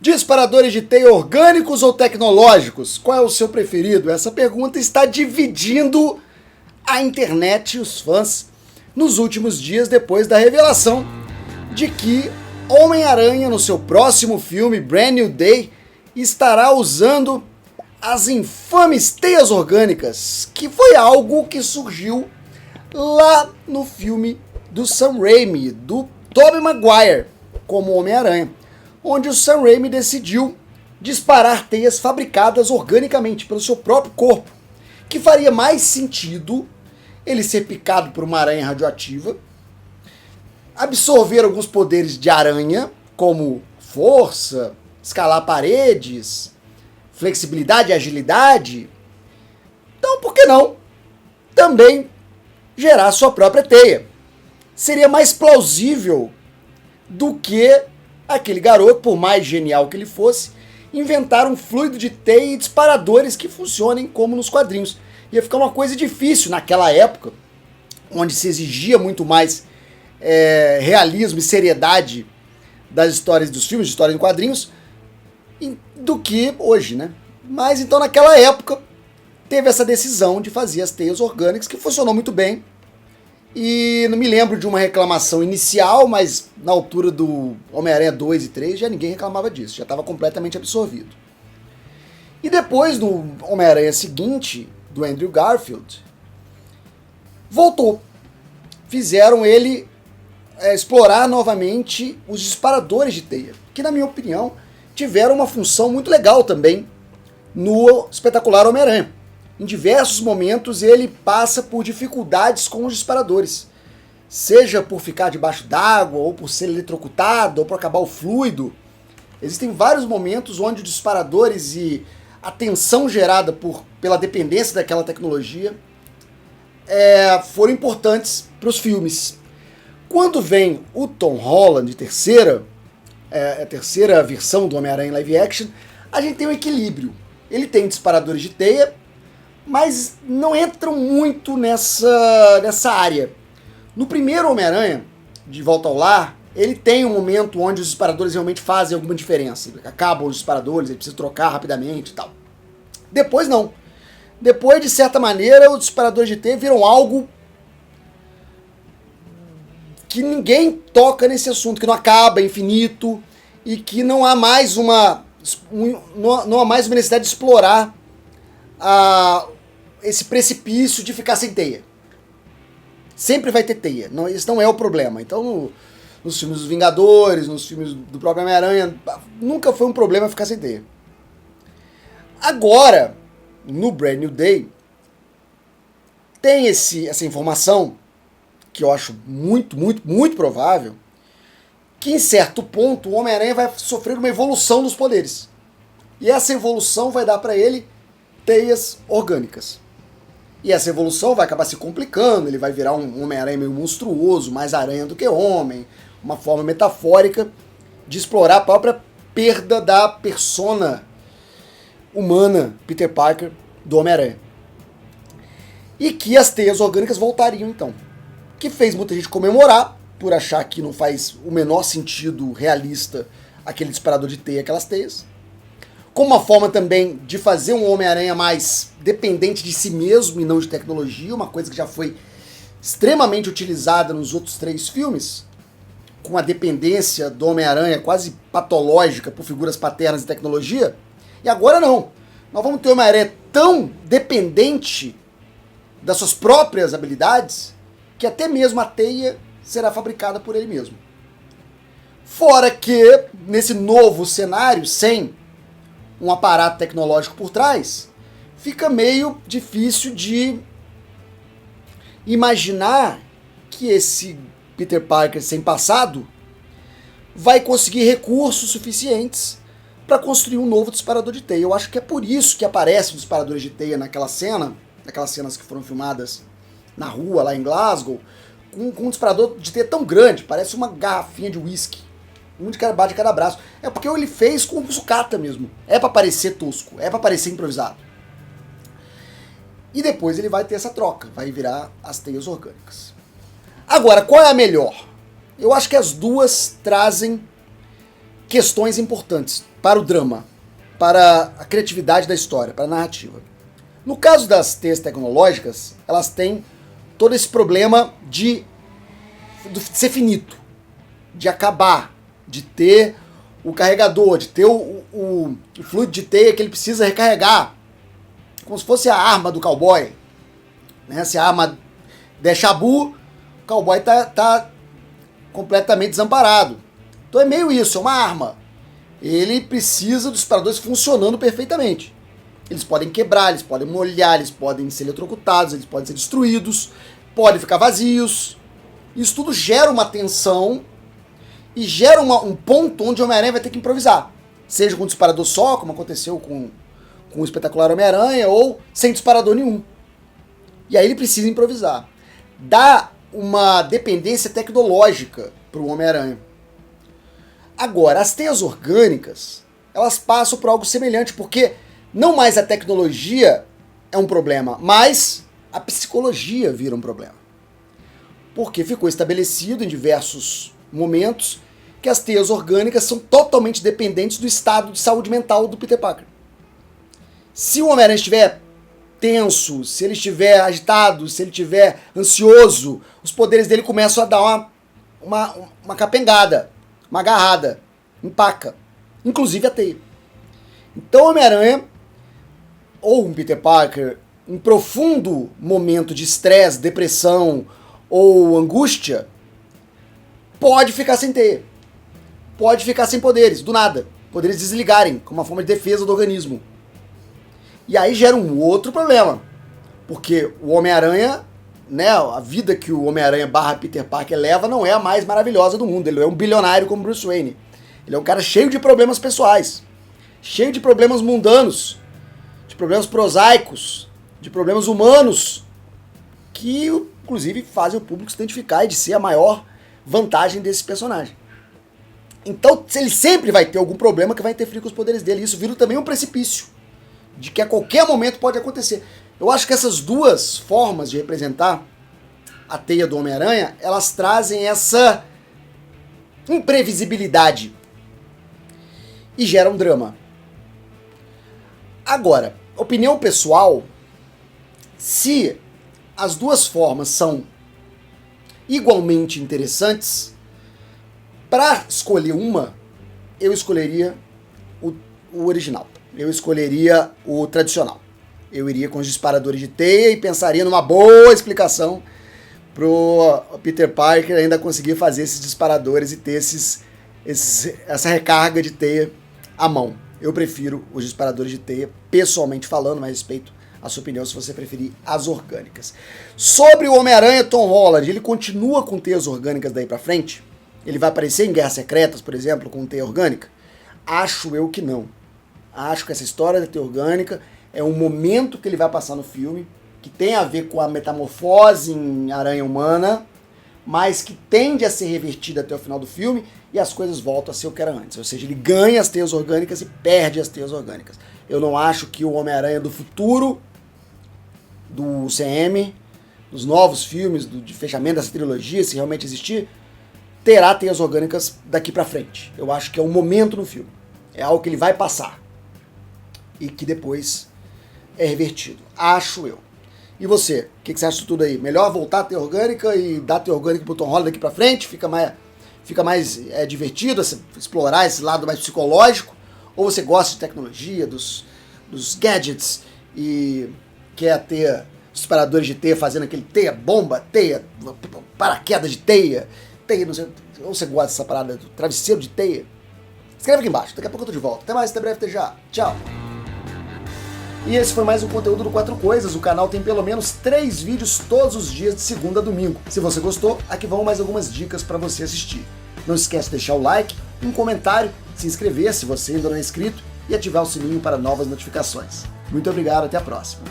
Disparadores de teia orgânicos ou tecnológicos? Qual é o seu preferido? Essa pergunta está dividindo a internet e os fãs nos últimos dias depois da revelação de que Homem-Aranha, no seu próximo filme, Brand New Day, estará usando as infames teias orgânicas, que foi algo que surgiu lá no filme do Sam Raimi, do Tobey Maguire, como Homem-Aranha, onde o Sam Raimi decidiu disparar teias fabricadas organicamente pelo seu próprio corpo, que faria mais sentido ele ser picado por uma aranha radioativa, absorver alguns poderes de aranha, como força, escalar paredes, flexibilidade e agilidade. Então, por que não também gerar sua própria teia? Seria mais plausível do que aquele garoto, por mais genial que ele fosse, inventar um fluido de teia e disparadores que funcionem como nos quadrinhos. Ia ficar uma coisa difícil naquela época, onde se exigia muito mais realismo e seriedade das histórias dos filmes, de histórias em quadrinhos, do que hoje, né? Mas então naquela época teve essa decisão de fazer as teias orgânicas, que funcionou muito bem. E não me lembro de uma reclamação inicial, mas na altura do Homem-Aranha 2 e 3 já ninguém reclamava disso, já estava completamente absorvido. E depois do Homem-Aranha seguinte, do Andrew Garfield, voltou. Fizeram ele explorar novamente os disparadores de teia, que na minha opinião tiveram uma função muito legal também no espetacular Homem-Aranha. Em diversos momentos ele passa por dificuldades com os disparadores, seja por ficar debaixo d'água, ou por ser eletrocutado, ou por acabar o fluido. Existem vários momentos onde os disparadores e a tensão gerada pela dependência daquela tecnologia foram importantes para os filmes. Quando vem o Tom Holland, a terceira versão do Homem-Aranha live action, a gente tem um equilíbrio. Ele tem disparadores de teia, mas não entram muito nessa área. No primeiro Homem-Aranha, De Volta ao Lar, ele tem um momento onde os disparadores realmente fazem alguma diferença. Acabam os disparadores, ele precisa trocar rapidamente e tal. Depois não. Depois, de certa maneira, os disparadores de teia viram algo que ninguém toca nesse assunto, que não acaba, é infinito, e que não há mais uma necessidade de explorar esse precipício de ficar sem teia. Sempre vai ter teia, não, esse não é o problema. Então, nos filmes dos Vingadores, nos filmes do próprio Homem-Aranha, nunca foi um problema ficar sem teia. Agora, no Brand New Day, tem essa informação, que eu acho muito, muito, muito provável, que em certo ponto o Homem-Aranha vai sofrer uma evolução dos poderes. E essa evolução vai dar para ele teias orgânicas. E essa evolução vai acabar se complicando, ele vai virar um Homem-Aranha meio monstruoso, mais aranha do que homem, uma forma metafórica de explorar a própria perda da persona humana Peter Parker do Homem-Aranha. E que as teias orgânicas voltariam então. Que fez muita gente comemorar, por achar que não faz o menor sentido realista aquele disparador de teia, aquelas teias. Como uma forma também de fazer um Homem-Aranha mais dependente de si mesmo e não de tecnologia, uma coisa que já foi extremamente utilizada nos outros 3 filmes, com a dependência do Homem-Aranha quase patológica por figuras paternas e tecnologia. E agora não. Nós vamos ter um Homem-Aranha tão dependente das suas próprias habilidades que até mesmo a teia será fabricada por ele mesmo. Fora que, nesse novo cenário, sem um aparato tecnológico por trás, fica meio difícil de imaginar que esse Peter Parker sem passado vai conseguir recursos suficientes para construir um novo disparador de teia. Eu acho que é por isso que aparecem os disparadores de teia naquelas cenas que foram filmadas na rua, lá em Glasgow, com um disparador de teia tão grande, parece uma garrafinha de uísque. Um de cada braço. É porque ele fez com sucata mesmo. É pra parecer tosco, é pra parecer improvisado. E depois ele vai ter essa troca, vai virar as teias orgânicas. Agora, qual é a melhor? Eu acho que as duas trazem questões importantes para o drama, para a criatividade da história, para a narrativa. No caso das teias tecnológicas, elas têm todo esse problema de ser finito, de acabar, de ter o carregador, de ter o fluido de teia que ele precisa recarregar, como se fosse a arma do cowboy. Né? Se a arma der chabu, o cowboy tá completamente desamparado. Então é meio isso, é uma arma. Ele precisa dos disparadores funcionando perfeitamente. Eles podem quebrar, eles podem molhar, eles podem ser eletrocutados, eles podem ser destruídos, podem ficar vazios. Isso tudo gera uma tensão e gera um ponto onde o Homem-Aranha vai ter que improvisar. Seja com um disparador só, como aconteceu com o espetacular Homem-Aranha, ou sem disparador nenhum. E aí ele precisa improvisar. Dá uma dependência tecnológica para o Homem-Aranha. Agora, as teias orgânicas, elas passam por algo semelhante, porque não mais a tecnologia é um problema, mas a psicologia vira um problema. Porque ficou estabelecido em diversos momentos que as teias orgânicas são totalmente dependentes do estado de saúde mental do Peter Parker. Se o Homem-Aranha estiver tenso, se ele estiver agitado, se ele estiver ansioso, os poderes dele começam a dar uma capengada, uma agarrada, empaca, inclusive a teia. Então o Homem-Aranha, ou um Peter Parker, em profundo momento de estresse, depressão ou angústia, pode ficar sem teia. Pode ficar sem poderes, do nada. Poderes desligarem, como uma forma de defesa do organismo. E aí gera um outro problema. Porque o Homem-Aranha, né, a vida que o Homem-Aranha / Peter Parker leva não é a mais maravilhosa do mundo. Ele é um bilionário como Bruce Wayne. Ele é um cara cheio de problemas pessoais. Cheio de problemas mundanos. De problemas prosaicos. De problemas humanos. Que, inclusive, fazem o público se identificar e de ser a maior vantagem desse personagem. Então, ele sempre vai ter algum problema que vai interferir com os poderes dele. Isso vira também um precipício, de que a qualquer momento pode acontecer. Eu acho que essas duas formas de representar a teia do Homem-Aranha, elas trazem essa imprevisibilidade e geram drama. Agora, opinião pessoal, se as duas formas são igualmente interessantes, para escolher uma, eu escolheria o original. Eu escolheria o tradicional. Eu iria com os disparadores de teia e pensaria numa boa explicação pro Peter Parker ainda conseguir fazer esses disparadores e ter essa recarga de teia à mão. Eu prefiro os disparadores de teia, pessoalmente falando, mas respeito a sua opinião se você preferir as orgânicas. Sobre o Homem-Aranha Tom Holland, ele continua com teias orgânicas daí pra frente? Ele vai aparecer em Guerras Secretas, por exemplo, com teia orgânica? Acho eu que não. Acho que essa história da teia orgânica é um momento que ele vai passar no filme, que tem a ver com a metamorfose em aranha humana, mas que tende a ser revertida até o final do filme e as coisas voltam a ser o que era antes. Ou seja, ele ganha as teias orgânicas e perde as teias orgânicas. Eu não acho que o Homem-Aranha do futuro, do UCM, dos novos filmes, de fechamento dessa trilogia, se realmente existir, terá teias orgânicas daqui pra frente. Eu acho que é um momento no filme. É algo que ele vai passar. E que depois é revertido. Acho eu. E você? O que você acha disso tudo aí? Melhor voltar a teia orgânica e dar teia orgânica pro Tom Holland daqui pra frente? Fica mais divertido explorar esse lado mais psicológico? Ou você gosta de tecnologia, dos gadgets e quer ter os disparadores de teia fazendo aquele teia bomba, teia, paraquedas de teia, não sei, ou você gosta dessa parada do travesseiro de teia? Escreve aqui embaixo, daqui a pouco eu tô de volta. Até mais, até breve, até já. Tchau. E esse foi mais um conteúdo do 4 Coisas. O canal tem pelo menos 3 vídeos todos os dias de segunda a domingo. Se você gostou, aqui vão mais algumas dicas para você assistir. Não esquece de deixar o like, um comentário, se inscrever se você ainda não é inscrito e ativar o sininho para novas notificações. Muito obrigado, até a próxima.